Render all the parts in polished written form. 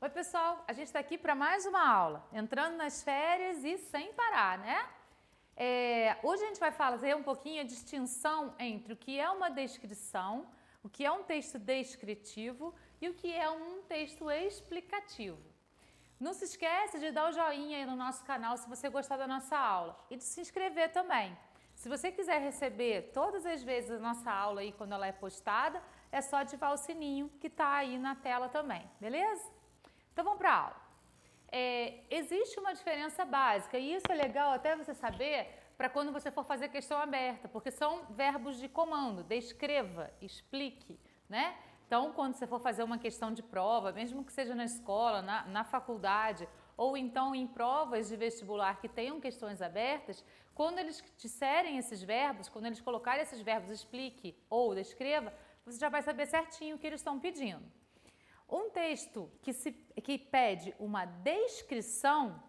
Oi pessoal, a gente está aqui para mais uma aula, entrando nas férias e sem parar, né? Hoje a gente vai fazer um pouquinho a distinção entre o que é uma descrição, o que é um texto descritivo e o que é um texto explicativo. Não se esquece de dar o joinha aí no nosso canal se você gostar da nossa aula e de se inscrever também. Se você quiser receber todas as vezes a nossa aula aí quando ela é postada, é só ativar o sininho que está aí na tela também, beleza? Então vamos para a aula. Existe uma diferença básica e isso é legal até você saber para quando você for fazer questão aberta, porque são verbos de comando, descreva, explique, né? Então quando você for fazer uma questão de prova, mesmo que seja na escola, na faculdade ou então em provas de vestibular que tenham questões abertas, quando eles disserem esses verbos, quando eles colocarem esses verbos explique ou descreva, você já vai saber certinho o que eles estão pedindo. Um texto que pede uma descrição,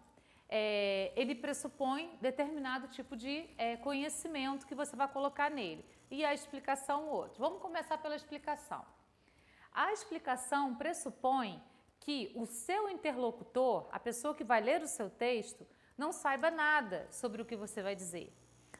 ele pressupõe determinado tipo de conhecimento que você vai colocar nele. E a explicação, outro. Vamos começar pela explicação. A explicação pressupõe que o seu interlocutor, a pessoa que vai ler o seu texto, não saiba nada sobre o que você vai dizer.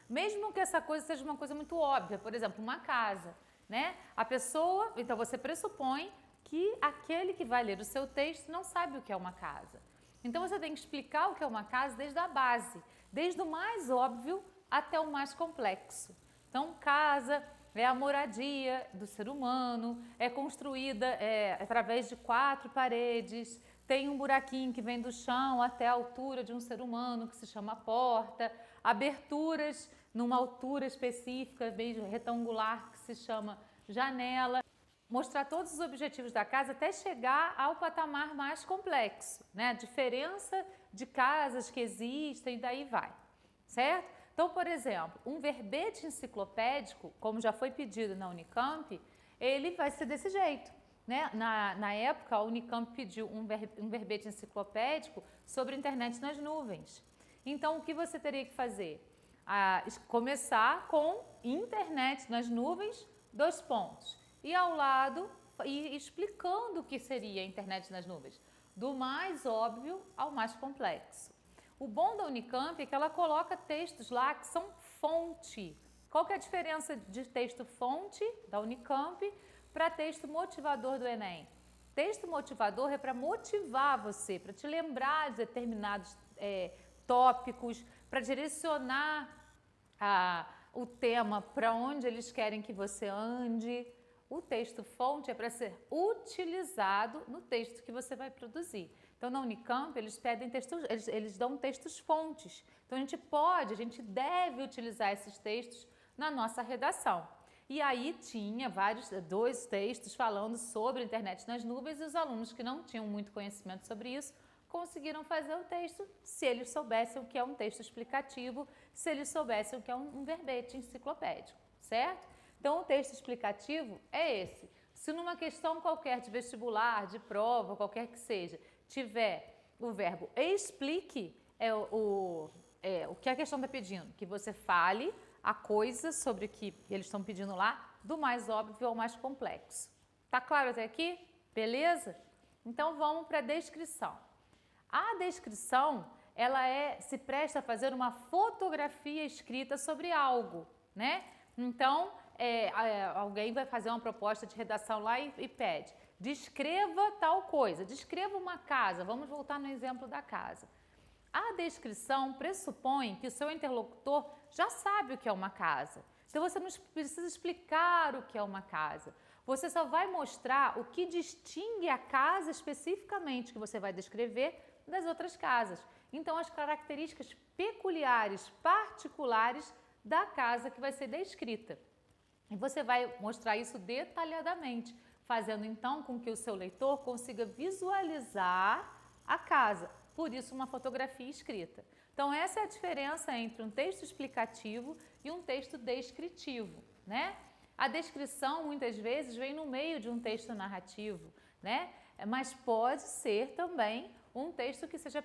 Mesmo que essa coisa seja uma coisa muito óbvia, por exemplo, uma casa, né? A pessoa, então você pressupõe que aquele que vai ler o seu texto não sabe o que é uma casa. Então você tem que explicar o que é uma casa desde a base, desde o mais óbvio até o mais complexo. Então, casa é a moradia do ser humano, é construída através de 4 paredes, tem um buraquinho que vem do chão até a altura de um ser humano que se chama porta, aberturas numa altura específica, bem retangular, que se chama janela. Mostrar todos os objetivos da casa até chegar ao patamar mais complexo, né? A diferença de casas que existem e daí vai, certo? Então, por exemplo, um verbete enciclopédico, como já foi pedido na Unicamp, ele vai ser desse jeito, né? Na época, a Unicamp pediu um verbete enciclopédico sobre internet nas nuvens. Então, o que você teria que fazer? Começar com internet nas nuvens, 2 pontos. E ao lado, explicando o que seria a internet nas nuvens, do mais óbvio ao mais complexo. O bom da Unicamp é que ela coloca textos lá que são fonte. Qual que é a diferença de texto fonte da Unicamp para texto motivador do Enem? Texto motivador é para motivar você, para te lembrar de determinados tópicos, para direcionar o tema para onde eles querem que você ande. O texto fonte é para ser utilizado no texto que você vai produzir. Então, na Unicamp, eles pedem textos, eles dão textos fontes. Então, a gente deve utilizar esses textos na nossa redação. E aí tinha 2 textos falando sobre a internet nas nuvens e os alunos que não tinham muito conhecimento sobre isso conseguiram fazer o texto se eles soubessem o que é um texto explicativo, se eles soubessem o que é um verbete enciclopédico, certo? Então, o texto explicativo é esse. Se numa questão qualquer de vestibular, de prova, qualquer que seja, tiver o verbo explique, o que a questão está pedindo? Que você fale a coisa sobre o que eles estão pedindo lá, do mais óbvio ao mais complexo. Tá claro até aqui? Beleza? Então, vamos para a descrição. A descrição, ela se presta a fazer uma fotografia escrita sobre algo, né? Então, alguém vai fazer uma proposta de redação lá e pede, descreva tal coisa, descreva uma casa, vamos voltar no exemplo da casa. A descrição pressupõe que o seu interlocutor já sabe o que é uma casa, então você não precisa explicar o que é uma casa, você só vai mostrar o que distingue a casa especificamente que você vai descrever das outras casas. Então, as características peculiares, particulares da casa que vai ser descrita. E você vai mostrar isso detalhadamente, fazendo então com que o seu leitor consiga visualizar a casa, por isso uma fotografia escrita. Então essa é a diferença entre um texto explicativo e um texto descritivo, né? A descrição muitas vezes vem no meio de um texto narrativo, né? Mas pode ser também um texto que seja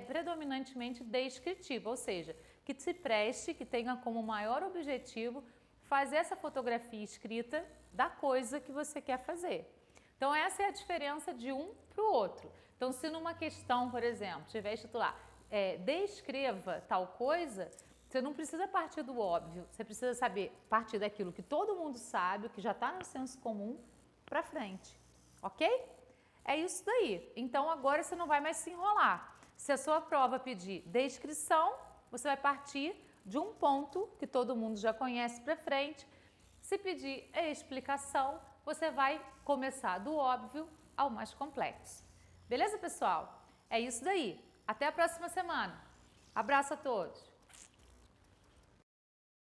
predominantemente descritivo, ou seja, que se preste, que tenha como maior objetivo fazer essa fotografia escrita da coisa que você quer fazer. Então, essa é a diferença de um para o outro. Então, se numa questão, por exemplo, tiver escrito lá, descreva tal coisa, você não precisa partir do óbvio, você precisa saber partir daquilo que todo mundo sabe, o que já está no senso comum, para frente, ok? É isso daí. Então, agora você não vai mais se enrolar. Se a sua prova pedir descrição, você vai partir de um ponto que todo mundo já conhece para frente. Se pedir explicação, você vai começar do óbvio ao mais complexo. Beleza, pessoal? É isso daí. Até a próxima semana. Abraço a todos.